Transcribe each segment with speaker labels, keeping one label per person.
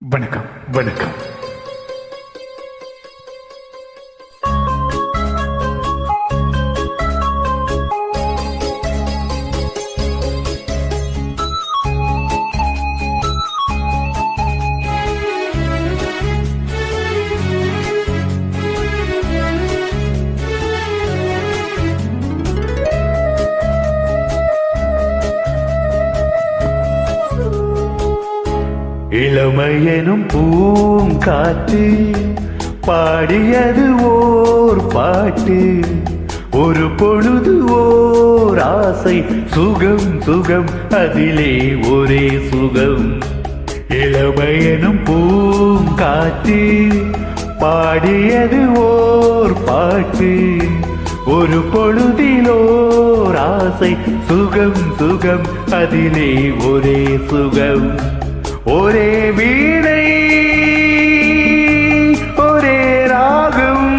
Speaker 1: வணக்கம் வணக்கம். இளமையெனும் பூங்காற்று பாடியது ஓர் பாட்டு, ஒரு பொழுது ஓர் ஆசை, சுகம் சுகம் அதிலே ஒரே சுகம். இளமையெனும் பூங்காற்று பாடியது ஓர் பாட்டு, ஒரு பொழுதிலோர் ஆசை, சுகம் சுகம் அதிலே ஒரே சுகம். ஒரே வீணை ஒரே ராகம்,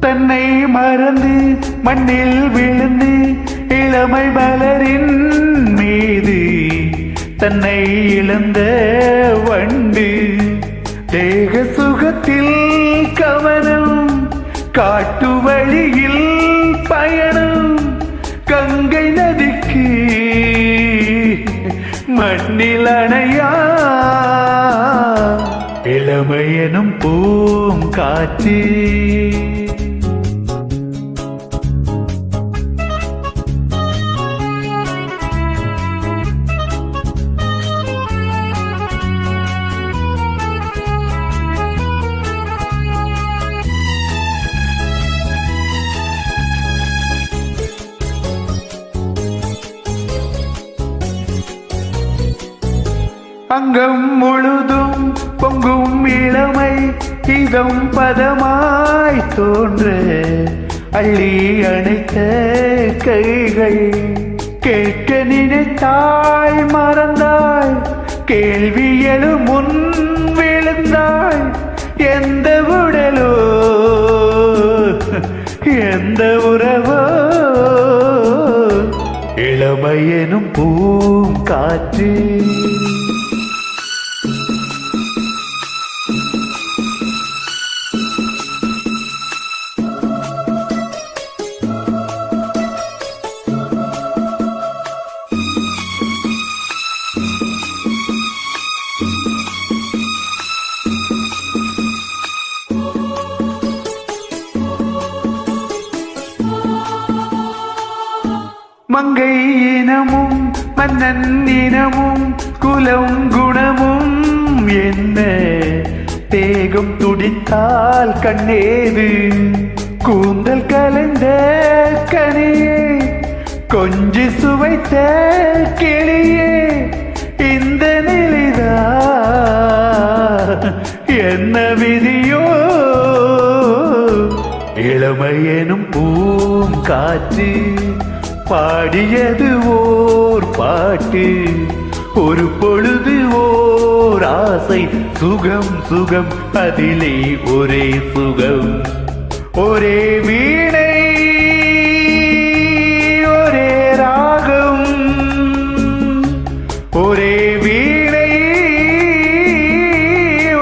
Speaker 1: தன்னை மறந்து மண்ணில் விழுந்து இளமை மலரின் மீது தன்னை இழந்த வண்டு, தேக சுகத்தில் கவனம், காட்டு வழியில் பயணம், கங்கை நதிக்கு மண்ணில் அணையா இளமையெனும் பூங்காற்று. அங்கம் முழுதும் பொங்கும் இளமை, இதம் பதமாய் தோன்ற அள்ளி அணைத்த கைகள், கேட்க நினைத்தாய் மறந்தாய், கேள்வி எழும் முன் விழுந்தாய், எந்த உடலோ எந்த உறவோ. இளமையெனும் பூங்காற்று மங்கை இனமும் மன்னன் இனமும் குலம் குணமும் என்ன, தேகம் துடித்தால் கண்ணேது, கூந்தல் கலைந்த கனியே, கொஞ்சி சுவைத்த கிளியே, இந்த நிலைதா என்ன விதியோ. இளமையெனும் பூங்காற்று பாடியது ஓர் பாட்டு, ஒரு பொழுது ஓர் ஆசை, சுகம் சுகம் அதிலே ஒரே சுகம். ஒரே வீணை ஒரே ராகம், ஒரே வீணை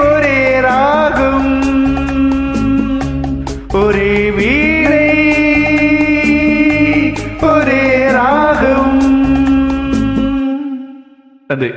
Speaker 1: ஒரே ராகம், ஒரே வீணை ஒரே ராகம். அது